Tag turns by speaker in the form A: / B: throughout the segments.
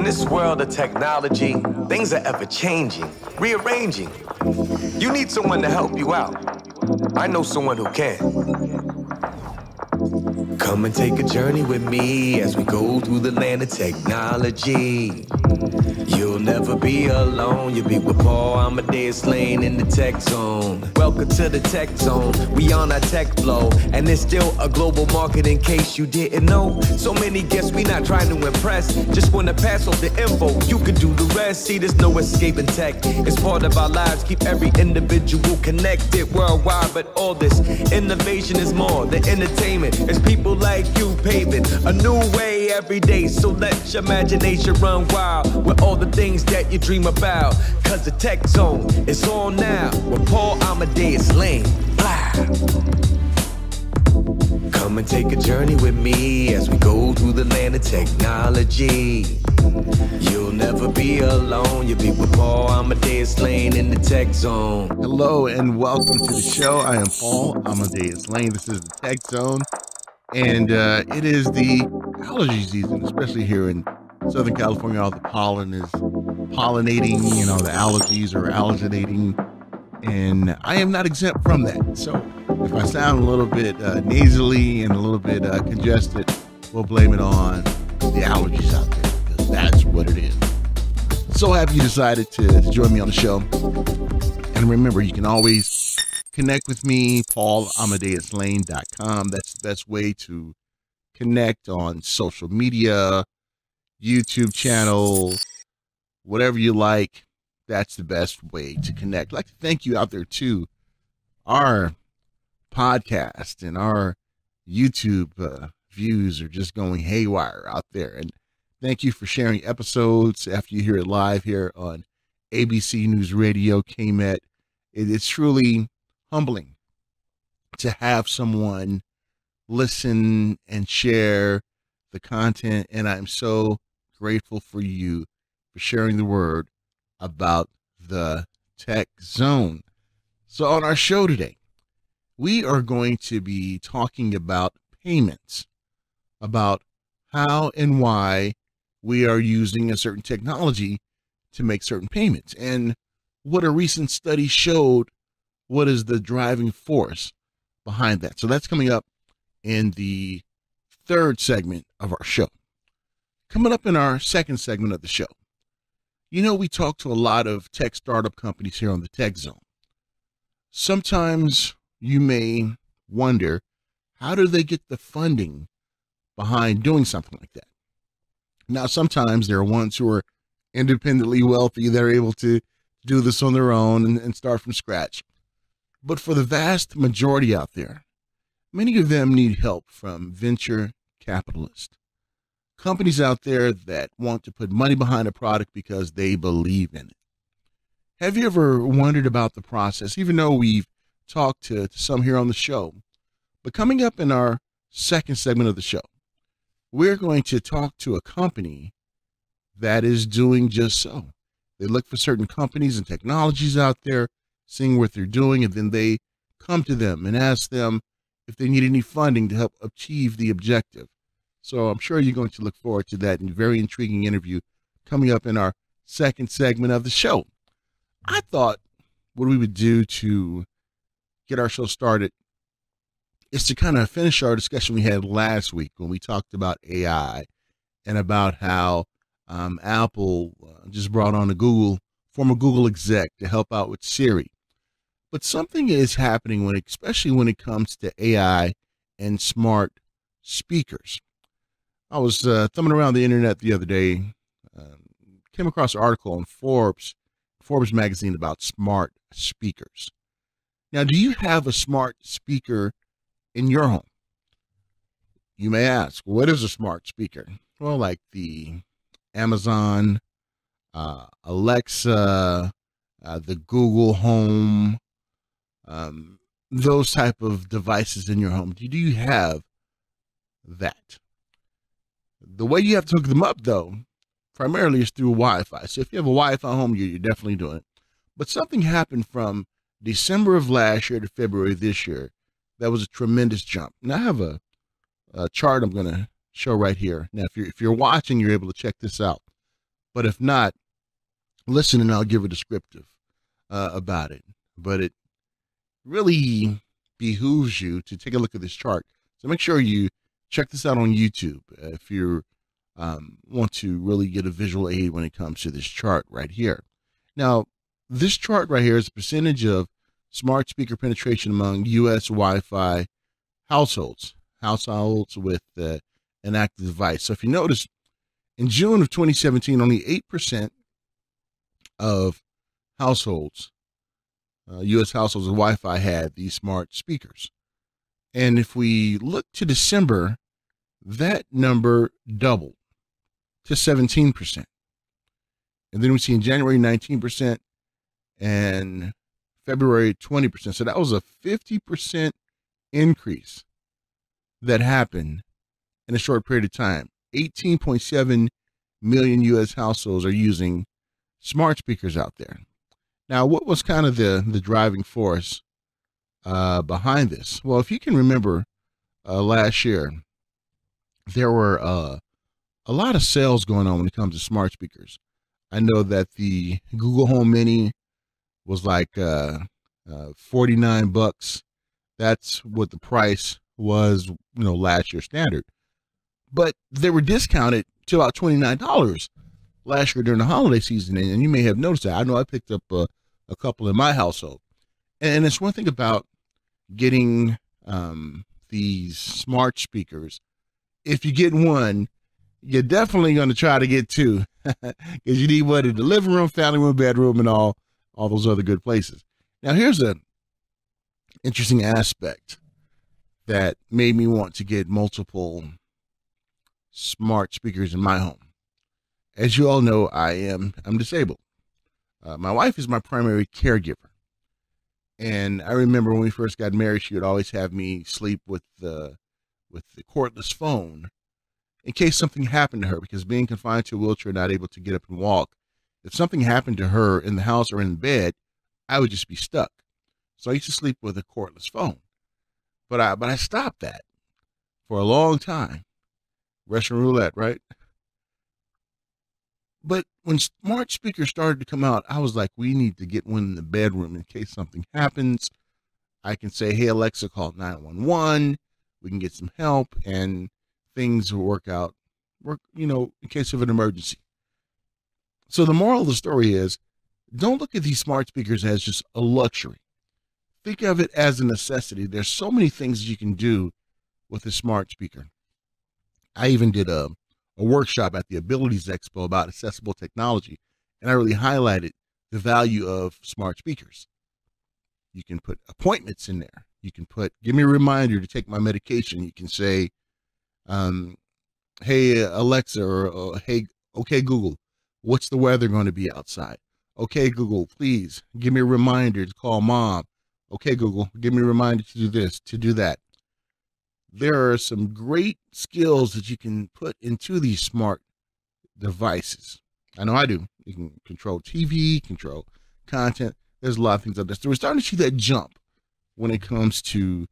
A: this world of technology, things are ever changing, rearranging. You need someone to help you out. I know someone who can. Come and take a journey with me as we go through the land of technology. You'll never be alone. You'll be with Paul Amadeus Lane in the tech zone. Welcome to the tech zone. We on our tech flow, and there's still a global market in case you didn't know. So many guests, we not trying to impress. Just wanna pass off the info. You can do the rest. See, there's no escaping tech. It's part of our lives. Keep every individual connected worldwide. But all this innovation is more than entertainment. It's people like you paving a new way every day. So let your imagination run wild with all the things that you dream about. Cause the tech zone is on now with Paul Amadeus Lane. Blah. Come and take a journey with me as we go through the land of technology. You'll never be alone. You'll be with Paul Amadeus Lane in the tech zone.
B: Hello and welcome to the show. I am Paul Amadeus Lane. This is the Tech Zone. And it is the allergy season, especially here in Southern California. All the pollen is pollinating, the allergies are allergenating. And I am not exempt from that. So if I sound a little bit nasally and a little bit congested, we'll blame it on the allergies out there, because that's what it is. So happy you decided to join me on the show. And remember, you can always connect with me, paulamadeuslane.com. That's the best way to connect on social media, YouTube channel, whatever you like. That's the best way to connect. I'd like to thank you out there too. Our podcast and our YouTube views are just going haywire out there. And thank you for sharing episodes after you hear it live here on ABC News Radio, KMET. It's truly humbling to have someone listen and share the content. And I'm so grateful for you for sharing the word about the Tech Zone. So on our show today, we are going to be talking about payments, about how and why we are using a certain technology to make certain payments, and what a recent study showed, what is the driving force behind that. So that's coming up in the third segment of our show. Coming up in our second segment of the show, we talk to a lot of tech startup companies here on the Tech Zone. Sometimes you may wonder, how do they get the funding behind doing something like that? Now, sometimes there are ones who are independently wealthy. They're able to do this on their own and start from scratch. But for the vast majority out there, many of them need help from venture capitalists. Companies out there that want to put money behind a product because they believe in it. Have you ever wondered about the process, even though we've talked to some here on the show? But coming up in our second segment of the show, we're going to talk to a company that is doing just so. They look for certain companies and technologies out there, seeing what they're doing, and then they come to them and ask them if they need any funding to help achieve the objective. So I'm sure you're going to look forward to that very intriguing interview coming up in our second segment of the show. I thought what we would do to get our show started is to kind of finish our discussion we had last week when we talked about AI and about how Apple just brought on a former Google exec to help out with Siri. But something is happening especially when it comes to AI and smart speakers. I was thumbing around the internet the other day, came across an article on Forbes magazine about smart speakers. Now, do you have a smart speaker in your home? You may ask, what is a smart speaker? Well, like the Amazon, Alexa, the Google Home, those type of devices in your home. Do you have that? The way you have to hook them up, though, primarily is through Wi-Fi. So if you have a Wi-Fi home, you're definitely doing it. But something happened from December of last year to February this year. That was a tremendous jump. Now I have a chart I'm going to show right here. Now, if you're watching, you're able to check this out. But if not, listen and I'll give a descriptive about it. But it really behooves you to take a look at this chart. So make sure you check this out on YouTube if you want to really get a visual aid when it comes to this chart right here. Now, this chart right here is the percentage of smart speaker penetration among U.S. Wi-Fi households with an active device. So if you notice, in June of 2017, only 8% of households, U.S. households with Wi-Fi had these smart speakers. And if we look to December, that number doubled to 17%. And then we see in January 19% and February 20%. So that was a 50% increase that happened in a short period of time. 18.7 million U.S. households are using smart speakers out there. Now, what was kind of the driving force behind this? Well, if you can remember last year, there were a lot of sales going on when it comes to smart speakers. I know that the Google Home Mini was like $49. That's what the price was, last year standard. But they were discounted to about $29 last year during the holiday season. And you may have noticed that. I know I picked up a couple in my household. And it's one thing about getting these smart speakers. If you get one, you're definitely going to try to get two because you need one in the living room, family room, bedroom, and all those other good places. Now, here's an interesting aspect that made me want to get multiple smart speakers in my home. As you all know, I'm disabled. My wife is my primary caregiver. And I remember when we first got married, she would always have me sleep with the cordless phone in case something happened to her, because being confined to a wheelchair, not able to get up and walk, if something happened to her in the house or in bed, I would just be stuck. So I used to sleep with a cordless phone. But I stopped that for a long time. Russian roulette, right? But when smart speakers started to come out, I was like, we need to get one in the bedroom in case something happens. I can say, hey, Alexa, call 911. We can get some help and things will work, in case of an emergency. So the moral of the story is, don't look at these smart speakers as just a luxury. Think of it as a necessity. There's so many things you can do with a smart speaker. I even did a workshop at the Abilities Expo about accessible technology, and I really highlighted the value of smart speakers. You can put appointments in there. You can give me a reminder to take my medication. You can say, hey, Alexa, or hey, okay, Google, what's the weather going to be outside? Okay, Google, please give me a reminder to call mom. Okay, Google, give me a reminder to do this, to do that. There are some great skills that you can put into these smart devices. I know I do. You can control TV, control content. There's a lot of things out there. So we're starting to see that jump when it comes to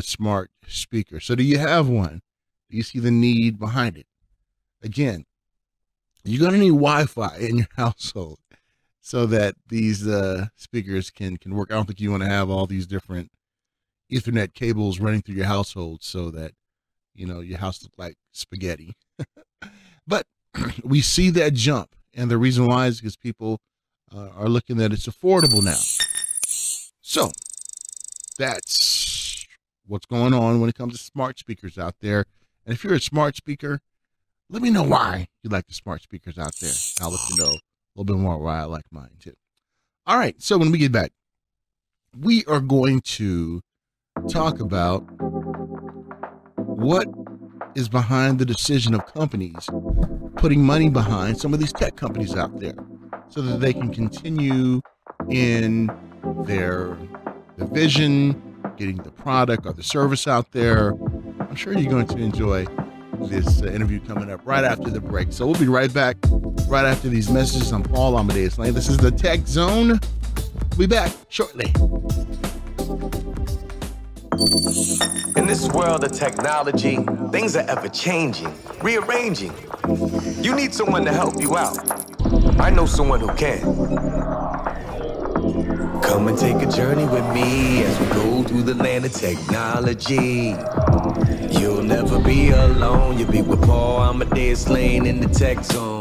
B: smart speakers. So do you have one? Do you see the need behind it? Again, you're going to need Wi-Fi in your household so that these speakers can work. I don't think you want to have all these different Ethernet cables running through your household so that, your house looks like spaghetti. But we see that jump. And the reason why is because people are looking at it's affordable now. So that's what's going on when it comes to smart speakers out there. And if you're a smart speaker, let me know why you like the smart speakers out there. I'll let you know a little bit more why I like mine too. All right. So when we get back, we are going to talk about what is behind the decision of companies putting money behind some of these tech companies out there so that they can continue in their vision, getting the product or the service out there. I'm sure you're going to enjoy this interview coming up right after the break. So we'll be right back right after these messages. I'm Paul Amadeus Lane. This is the Tech Zone. We'll be back shortly.
A: In this world of technology, things are ever changing, rearranging. You need someone to help you out. I know someone who can. Come and take a journey with me as we go through the land of technology. You'll never be alone. You'll be with Paul, Amadeus, Lane in the tech zone.